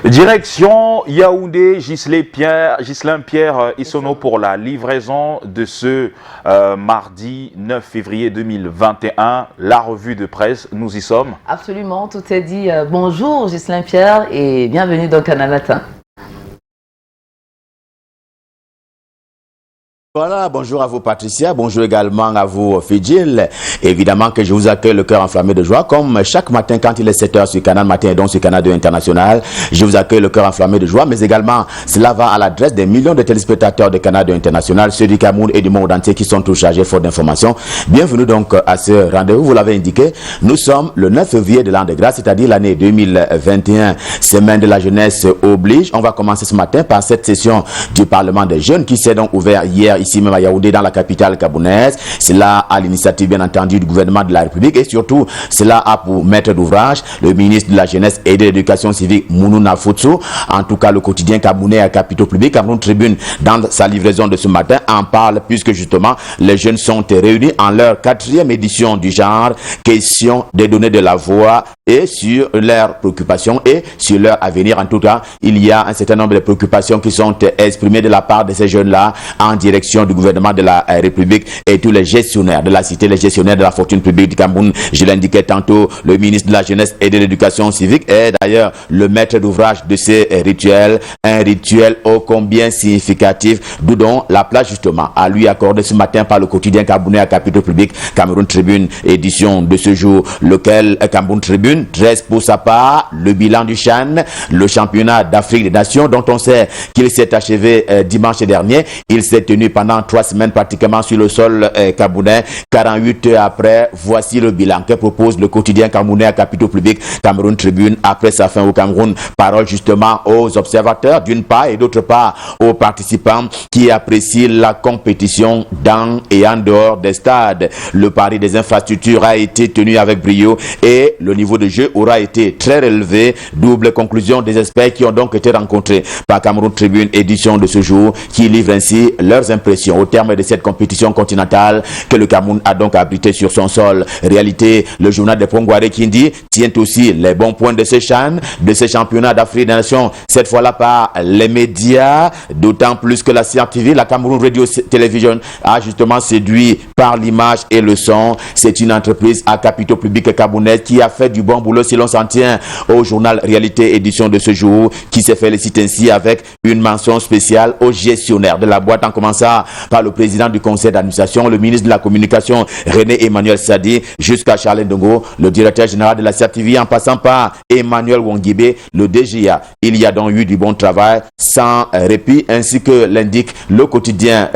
Direction Yaoundé, Ghislain Pierre Issono pour la livraison de ce mardi 9 février 2021. La revue de presse, nous y sommes. Absolument, tout est dit. Bonjour Ghislain Pierre et bienvenue dans Canal Latin. Voilà, bonjour à vous Patricia, bonjour également à vous Fidjil. Évidemment que je vous accueille le cœur enflammé de joie, comme chaque matin quand il est 7h sur Canal Matin et donc sur Canal 2 International, je vous accueille le cœur enflammé de joie, mais également cela va à l'adresse des millions de téléspectateurs de Canal 2 International, ceux du Cameroun et du monde entier qui sont tous chargés faute d'informations. Bienvenue donc à ce rendez-vous, vous l'avez indiqué, nous sommes le 9 février de l'an de grâce, c'est-à-dire l'année 2021, semaine de la jeunesse oblige. On va commencer ce matin par cette session du Parlement des jeunes qui s'est donc ouvert hier ici même à Yaoundé dans la capitale gabonaise. Cela à l'initiative bien entendu du gouvernement de la République et surtout cela a pour maître d'ouvrage le ministre de la jeunesse et de l'éducation civique Mounouna Foutso. En tout cas le quotidien camerounais à Capitaux Public, Cameroun Tribune dans sa livraison de ce matin en parle puisque justement les jeunes sont réunis en leur 4e édition du genre question des données de la voix et sur leurs préoccupations et sur leur avenir. En tout cas, il y a un certain nombre de préoccupations qui sont exprimées de la part de ces jeunes-là en direction du gouvernement de la République et tous les gestionnaires de la cité, les gestionnaires de la fortune publique du Cameroun. Je l'indiquais tantôt, le ministre de la jeunesse et de l'éducation civique est d'ailleurs le maître d'ouvrage de ces rituels, un rituel ô combien significatif, d'où donc la place justement à lui accordée ce matin par le quotidien camerounais à Capitaux Public, Cameroun Tribune, édition de ce jour, lequel Cameroun Tribune dresse pour sa part le bilan du CHAN, le championnat d'Afrique des Nations, dont on sait qu'il s'est achevé dimanche dernier. Il s'est tenu pendant 3 semaines pratiquement sur le sol camerounais. 48 heures après, voici le bilan que propose le quotidien camerounais à Capitaux Public, Cameroun Tribune, après sa fin au Cameroun. Parole justement aux observateurs d'une part et d'autre part aux participants qui apprécient la compétition dans et en dehors des stades. Le pari des infrastructures a été tenu avec brio et le niveau de jeu aura été très relevé. Double conclusion des experts qui ont donc été rencontrés par Cameroun Tribune, édition de ce jour, qui livre ainsi leurs impressions au terme de cette compétition continentale que le Cameroun a donc abrité sur son sol. Réalité, le journal de Pongouaré Kindi tient aussi les bons points de ce CHAN, de ce championnat d'Afrique des Nations, cette fois-là par les médias, d'autant plus que la CRTV, la Cameroun Radio Television, a justement séduit par l'image et le son. C'est une entreprise à Capitaux Public camerounais qui a fait du bon boulot si l'on s'en tient au journal Réalité édition de ce jour, qui s'est félicite ainsi avec une mention spéciale aux gestionnaires de la boîte, en commençant par le président du conseil d'administration, le ministre de la communication René Emmanuel Sadi, jusqu'à Charles Ndongo, le directeur général de la CRTV, en passant par Emmanuel Wongibé, le DGA. Il y a donc eu du bon travail sans répit, ainsi que l'indique le quotidien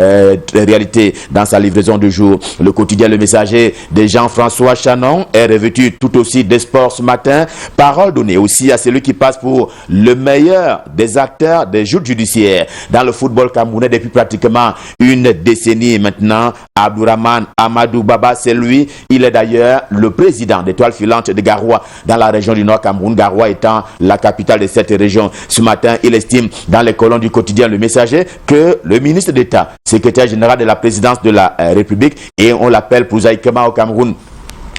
Réalité dans sa livraison du jour. Le quotidien Le Messager de Jean-François Chanon est revêtu tout aussi des sports ce matin. Parole donnée aussi à celui qui passe pour le meilleur des acteurs des joutes judiciaires dans le football camerounais depuis pratiquement une décennie maintenant. Abdourahmane Amadou Baba, c'est lui. Il est d'ailleurs le président d'Étoile Filante de Garoua dans la région du Nord Cameroun, Garoua étant la capitale de cette région. Ce matin, il estime dans les colonnes du quotidien Le Messager que le ministre d'État, secrétaire général de la présidence de la République, et on l'appelle prosaïquement au Cameroun,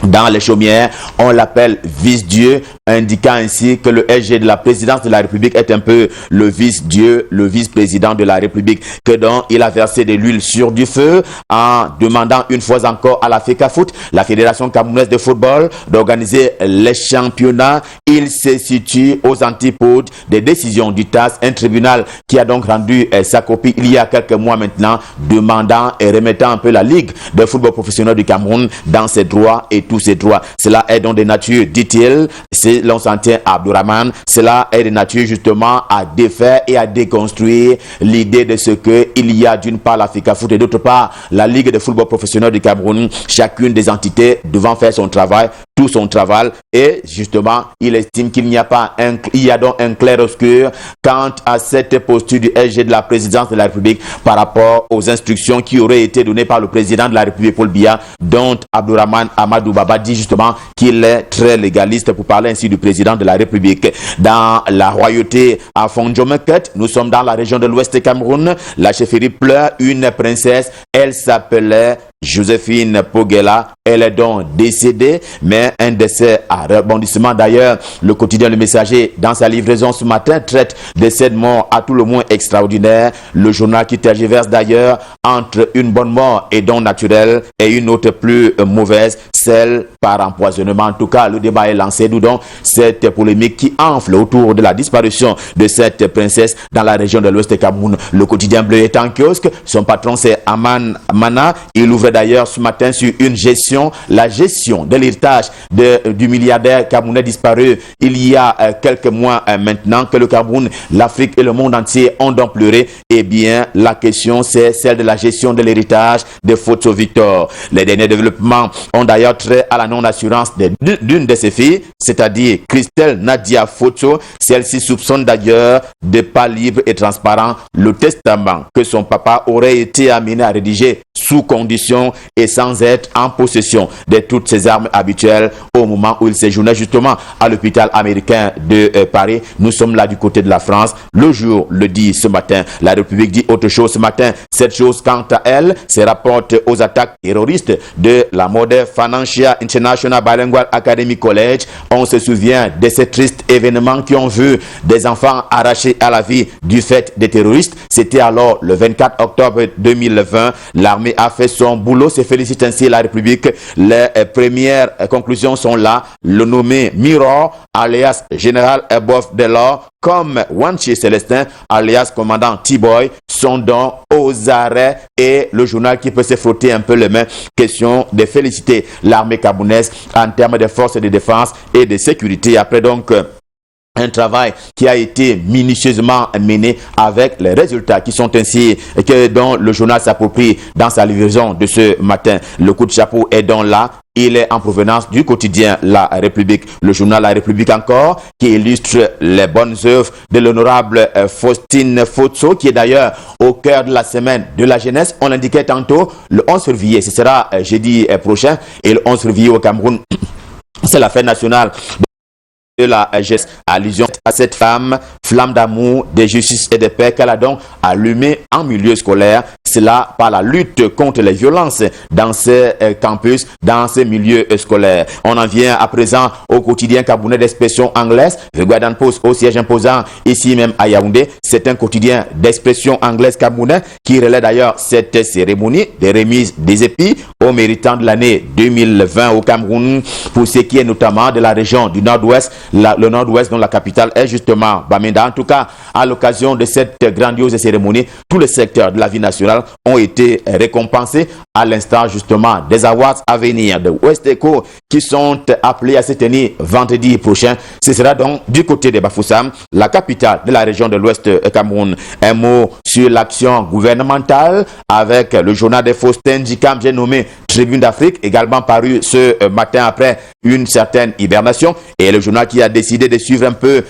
dans les chaumières, on l'appelle vice-dieu, indiquant ainsi que le SG de la présidence de la République est un peu le vice-dieu, le vice-président de la République, que donc il a versé de l'huile sur du feu en demandant une fois encore à la FECAFOOT, la Fédération camerounaise de football, d'organiser les championnats. Il se situe aux antipodes des décisions du TAS, un tribunal qui a donc rendu sa copie il y a quelques mois maintenant, demandant et remettant un peu la Ligue de football professionnel du Cameroun dans ses droits et tous ses droits. Cela est donc de nature, dit-il, si l'on s'en tient à Abdourahmane, cela est de nature justement à défaire et à déconstruire l'idée de ce que il y a d'une part la FECAFOOT et d'autre part la Ligue de football professionnel du Cameroun, chacune des entités devant faire son travail, tout son travail, et justement il estime qu'il n'y a pas il y a donc un clair-obscur quant à cette posture du SG de la présidence de la République par rapport aux instructions qui auraient été données par le président de la République Paul Biya, dont Abdourahmane Amadou Baba dit justement qu'il est très légaliste, pour parler ainsi du président de la République. Dans la royauté à Fondjomaket, nous sommes dans la région de l'Ouest Cameroun, la chefferie pleure une princesse, elle s'appelait Joséphine Poguela. Elle est donc décédée, mais un décès à rebondissement. D'ailleurs, le quotidien Le Messager, dans sa livraison ce matin, traite de cette mort à tout le moins extraordinaire. Le journal qui tergiverse d'ailleurs entre une bonne mort et don naturel et une autre plus mauvaise, celle par empoisonnement. En tout cas, le débat est lancé, d'où donc cette polémique qui enfle autour de la disparition de cette princesse dans la région de l'Ouest Cameroun. Le quotidien bleu est en kiosque. Son patron, c'est Aman Mana. Il ouvre d'ailleurs ce matin sur la gestion de l'héritage du milliardaire camerounais disparu il y a quelques mois maintenant, que le Cameroun, l'Afrique et le monde entier ont donc pleuré. Eh bien, la question, c'est celle de la gestion de l'héritage de Fotso Victor. Les derniers développements ont d'ailleurs trait à la non-assurance d'une de ses filles, c'est-à-dire Christelle Nadia Fotso. Celle-ci soupçonne d'ailleurs de pas libre et transparent le testament que son papa aurait été amené à rédiger sous condition et sans être en possession de toutes ses armes habituelles au moment où il séjournait justement à l'hôpital américain de Paris. Nous sommes là du côté de la France. Le jour le dit ce matin. La République dit autre chose ce matin. Cette chose, quant à elle, se rapporte aux attaques terroristes de la Modern Financial International Bilingual Academy College. On se souvient de ces tristes événements qui ont vu des enfants arrachés à la vie du fait des terroristes. C'était alors le 24 octobre 2020. L'armée a fait son boulot, se félicite ainsi la République. Les premières conclusions sont là. Le nommé Mirror, alias Général Ebof Delors, comme Wanchi Célestin, alias commandant T-Boy, sont donc aux arrêts, et le journal qui peut se frotter un peu les mains. Question de féliciter l'armée camerounaise en termes de forces de défense et de sécurité. Après donc un travail qui a été minutieusement mené avec les résultats qui sont ainsi que dont le journal s'approprie dans sa livraison de ce matin. Le coup de chapeau est donc là. Il est en provenance du quotidien La République. Le journal La République encore, qui illustre les bonnes œuvres de l'honorable Faustine Fotso, qui est d'ailleurs au cœur de la semaine de la jeunesse. On l'indiquait tantôt, le 11 février, ce sera jeudi prochain, et le 11 février au Cameroun, c'est la fête nationale de la geste. Allusion à cette femme, flamme d'amour, de justice et de paix qu'elle a donc allumée en milieu scolaire. Cela par la lutte contre les violences dans ces campus, dans ces milieux scolaires. On en vient à présent au quotidien camerounais d'expression anglaise, The Guardian Post, au siège imposant ici même à Yaoundé. C'est un quotidien d'expression anglaise camerounais qui relaie d'ailleurs cette cérémonie de remise des épis aux méritants de l'année 2020 au Cameroun, pour ce qui est notamment de la région du Nord-Ouest, le Nord-Ouest dont la capitale est justement Bamenda. En tout cas, à l'occasion de cette grandiose cérémonie, tous les secteurs de la vie nationale ont été récompensés, à l'instar justement des awards à venir de West Eco qui sont appelés à se tenir vendredi prochain. Ce sera donc du côté de Bafoussam, la capitale de la région de l'Ouest Cameroun. Un mot sur l'action gouvernementale avec le journal de Faustin Djikam, j'ai nommé Tribune d'Afrique, également paru ce matin après une certaine hibernation, et le journal qui a décidé de suivre un peu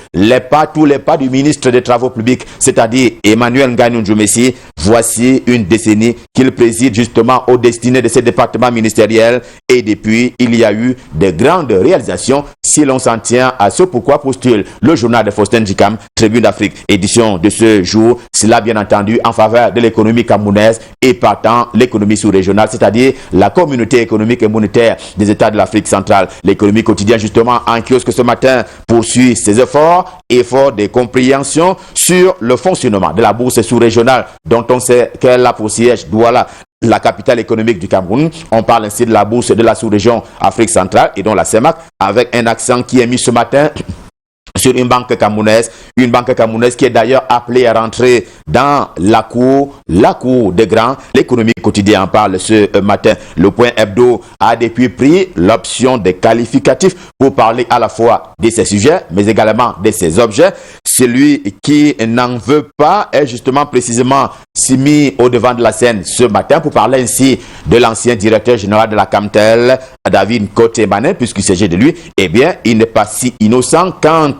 tous les pas du ministre des Travaux publics, c'est-à-dire Emmanuel Nganyou-Djoumessi. Voici une décennie qu'il préside justement aux destinées de ce département ministériel, et depuis, il y a eu de grandes réalisations si l'on s'en tient à ce pourquoi postule le journal de Faustin Djikam, Tribune d'Afrique, édition de ce jour. Cela bien entendu en faveur de l'économie camerounaise et partant l'économie sous-régionale, c'est-à-dire la communauté économique et monétaire des États de l'Afrique centrale. L'économie quotidienne justement en kiosque ce matin poursuit ses efforts de compréhension sur le fonctionnement de la bourse sous-régionale dont on sait qu'elle a pour siège Douala, la capitale économique du Cameroun. On parle ainsi de la bourse de la sous-région Afrique centrale et dont la CEMAC, avec un accent qui est mis ce matin sur une banque camerounaise qui est d'ailleurs appelée à rentrer dans la cour des grands. L'économie quotidienne en parle ce matin. Le point hebdo a depuis pris l'option des qualificatifs pour parler à la fois de ces sujets, mais également de ces objets. Celui qui n'en veut pas est justement précisément mis au devant de la scène ce matin pour parler ainsi de l'ancien directeur général de la Camtel, David Koté-Manin, puisqu'il s'agit de lui. Eh bien, il n'est pas si innocent quant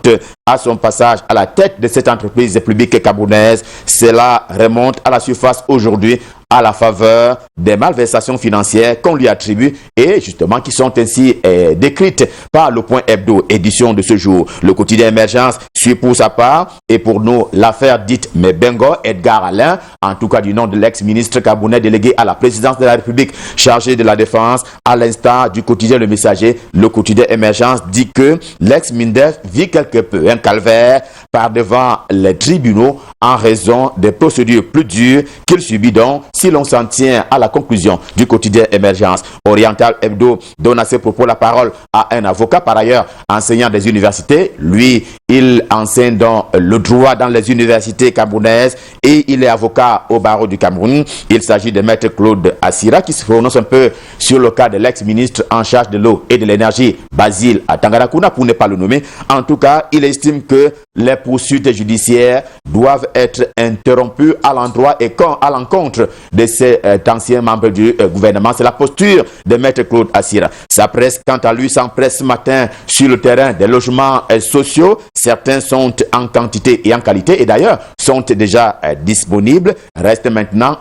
à son passage à la tête de cette entreprise publique camerounaise. Cela remonte à la surface aujourd'hui à la faveur des malversations financières qu'on lui attribue et justement qui sont ainsi décrites par le Point Hebdo, édition de ce jour. Le quotidien Émergence suit pour sa part et pour nous l'affaire dite Mebengo, Edgar Alain, en tout cas du nom de l'ex-ministre camerounais délégué à la présidence de la République chargé de la défense, à l'instar du quotidien Le Messager. Le quotidien Émergence dit que l'ex-MINDEF vit quelque peu un calvaire par devant les tribunaux en raison des procédures plus dures qu'il subit donc si l'on s'en tient à la conclusion du quotidien Émergence. Oriental Hebdo donne à ses propos la parole à un avocat, par ailleurs enseignant des universités. Lui, il enseigne dans le droit dans les universités camerounaises et il est avocat au barreau du Cameroun. Il s'agit de maître Claude Assira qui se prononce un peu sur le cas de l'ex-ministre en charge de l'eau et de l'énergie, Basile Tangarakuna, pour ne pas le nommer. En tout cas, il estime que les poursuites judiciaires doivent être interrompues à l'endroit et à l'encontre de ces anciens membres du gouvernement. C'est la posture de maître Claude Assira. Sa presse, quant à lui, s'empresse ce matin sur le terrain des logements sociaux. Certains sont en quantité et en qualité et d'ailleurs sont déjà disponibles. Reste maintenant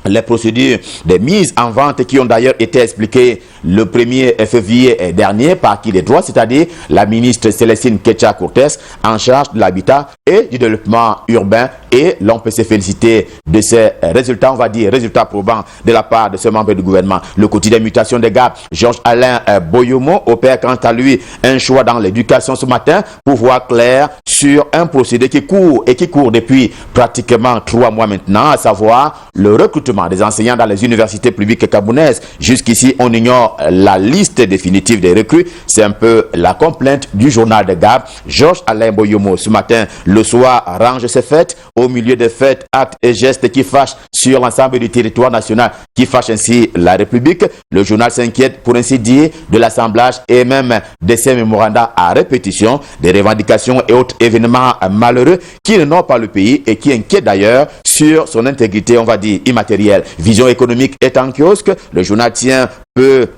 les procédures de mise en vente qui ont d'ailleurs été expliquées le 1er février dernier par qui les droits, c'est-à-dire la ministre Célestine Ketcha-Cortez en charge de l'habitat et du développement urbain, et l'on peut se féliciter de ces résultats, on va dire résultats probants de la part de ce membre du gouvernement. Le quotidien Mutation des Gars, Georges-Alain Boyomo, opère quant à lui un choix dans l'éducation ce matin pour voir clair sur un procédé qui court depuis pratiquement 3 mois maintenant, à savoir le recrutement des enseignants dans les universités publiques camerounaises. Jusqu'ici, on ignore la liste définitive des recrues. C'est un peu la complainte du journal de Gab. Georges-Alain Boyomo, ce matin, le soir, range ses fêtes au milieu des faits, actes et gestes qui fâchent sur l'ensemble du territoire national, qui fâchent ainsi la République. Le journal s'inquiète, pour ainsi dire, de l'assemblage et même de ces mémorandas à répétition, des revendications et autres événements malheureux qui n'honorent pas le pays et qui inquiètent d'ailleurs sur son intégrité, on va dire, immatérielle. Vision économique est en kiosque. Le journal tient peu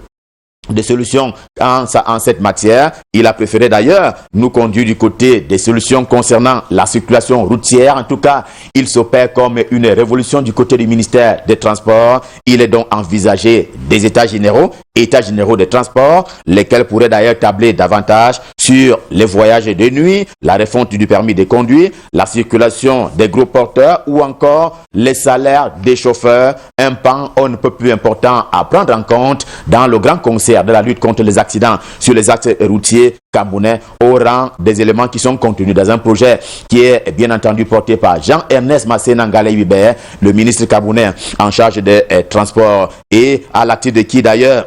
de solutions en cette matière. Il a préféré d'ailleurs nous conduire du côté des solutions concernant la circulation routière. En tout cas, il s'opère comme une révolution du côté du ministère des Transports. Il est donc envisagé des états généraux des transports, lesquels pourraient d'ailleurs tabler davantage sur les voyages de nuit, la refonte du permis de conduire, la circulation des gros porteurs ou encore les salaires des chauffeurs, un pan on ne peut plus important à prendre en compte dans le grand concert de la lutte contre les accidents sur les axes routiers camerounais, au rang des éléments qui sont contenus dans un projet qui est bien entendu porté par Jean-Ernest Massena Ngale-Hubert, le ministre camerounais en charge des transports, et à l'actif de qui d'ailleurs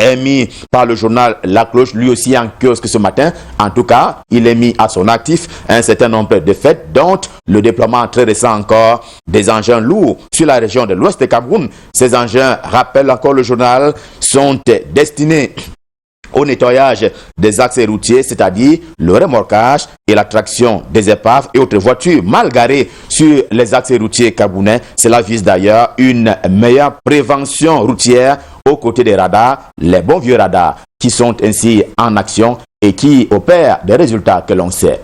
est mis par le journal La Cloche, lui aussi en kiosque ce matin. En tout cas, il est mis à son actif un certain nombre de faits, dont le déploiement très récent encore des engins lourds sur la région de l'ouest du Cameroun. Ces engins, rappelle encore le journal, sont destinés au nettoyage des axes routiers, c'est-à-dire le remorquage et la traction des épaves et autres voitures mal garées sur les axes routiers camerounais. Cela vise d'ailleurs une meilleure prévention routière aux côtés des radars, les bons vieux radars qui sont ainsi en action et qui opèrent des résultats que l'on sait.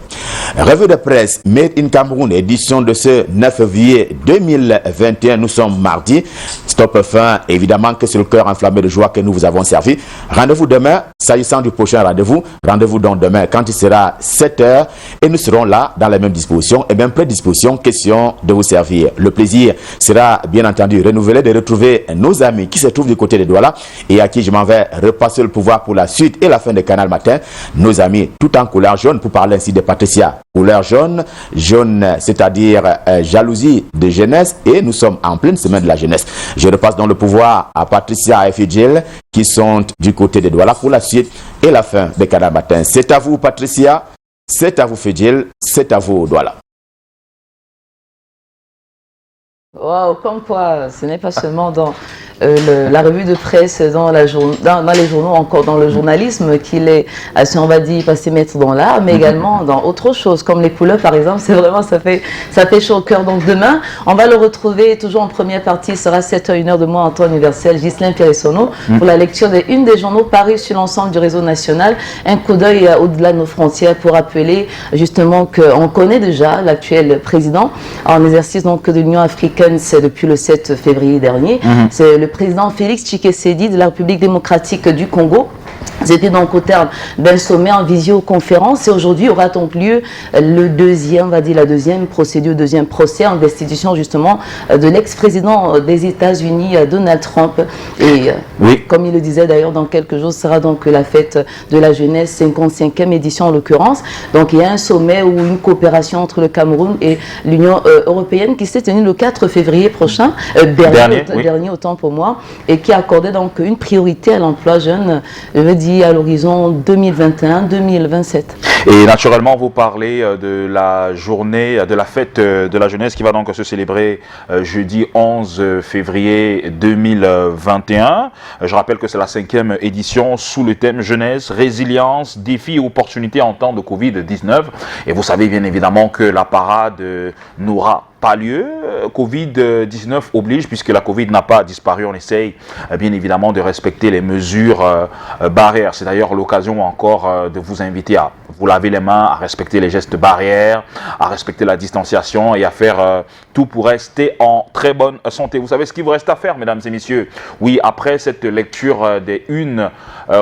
Revue de presse Made in Cameroun, édition de ce 9 février 2021. Nous sommes mardi. Stop fin, évidemment que c'est le cœur enflammé de joie que nous vous avons servi. Rendez-vous demain, s'agissant du prochain rendez-vous. Rendez-vous donc demain quand il sera 7h et nous serons là dans la même disposition et même prédisposition, question de vous servir. Le plaisir sera bien entendu renouvelé de retrouver nos amis qui se trouvent du côté de Douala et à qui je m'en vais repasser le pouvoir pour la suite et la fin de Canal Matin. Nos amis tout en couleur jaune, pour parler ainsi de Patricia. Couleur jaune, c'est-à-dire jalousie de jeunesse, et nous sommes en pleine semaine de la jeunesse. Je repasse dans le pouvoir à Patricia et Fidjil qui sont du côté de Douala pour la suite et la fin de Canal Matin. C'est à vous Patricia, c'est à vous Fidjil, c'est à vous Douala. Wow, comme quoi, ce n'est pas seulement dans la revue de presse dans les journaux, encore dans le journalisme, qu'il est, si on va dire, passé maître dans l'art, mais également dans autre chose, comme les couleurs par exemple. C'est vraiment, ça fait chaud au cœur. Donc demain, on va le retrouver toujours en première partie, il sera 7h, 1h de moi en temps universel, Ghislain Pierre-Essonneau, pour la lecture d'une des journaux parus sur l'ensemble du réseau national. Un coup d'œil au-delà de nos frontières pour rappeler justement qu'on connaît déjà l'actuel président en exercice donc de l'Union africaine, c'est depuis le 7 février dernier. C'est le président Félix Tshisekedi de la République démocratique du Congo. C'était donc au terme d'un sommet en visioconférence et aujourd'hui aura donc lieu le deuxième, on va dire la deuxième procédure, deuxième procès en destitution justement de l'ex-président des États-Unis Donald Trump. Et comme il le disait d'ailleurs, dans quelques jours sera donc la fête de la jeunesse, 55e édition en l'occurrence. Donc il y a un sommet ou une coopération entre le Cameroun et l'Union européenne qui s'est tenue le 4 février prochain, dernier autant pour moi, et qui accordait donc une priorité à l'emploi jeune, je veux dire à l'horizon 2021-2027. Et naturellement, vous parlez de la journée, de la fête de la jeunesse qui va donc se célébrer jeudi 11 février 2021. Je rappelle que c'est la 5e édition sous le thème jeunesse, résilience, défis et opportunités en temps de Covid-19. Et vous savez bien évidemment que la parade n'aura pas lieu. Covid-19 oblige, puisque la Covid n'a pas disparu. On essaye bien évidemment de respecter les mesures barrières. C'est d'ailleurs l'occasion encore de vous inviter à vous laver les mains, à respecter les gestes barrières, à respecter la distanciation et à faire tout pour rester en très bonne santé. Vous savez ce qu'il vous reste à faire, mesdames et messieurs? Oui, après cette lecture des unes,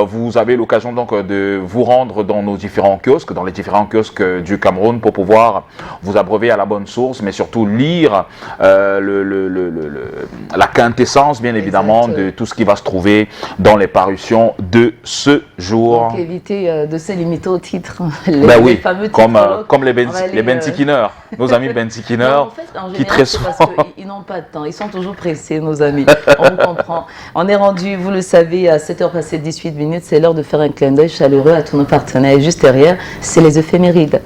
vous avez l'occasion donc de vous rendre dans nos différents kiosques, dans les différents kiosques du Cameroun pour pouvoir vous abreuver à la bonne source, mais surtout lire la quintessence, bien évidemment, de tout ce qui va se trouver dans les parutions de ce jour. Donc éviter de se limiter au titre. Les fameux titres, comme les Bentikineurs, nos amis Bentikineurs, qui très souvent... Parce qu'ils n'ont pas de temps, ils sont toujours pressés, nos amis. On vous comprend. On est rendu, vous le savez, à 7h passées 18 minutes, c'est l'heure de faire un clin d'œil chaleureux à tous nos partenaires. Et juste derrière, c'est les éphémérides.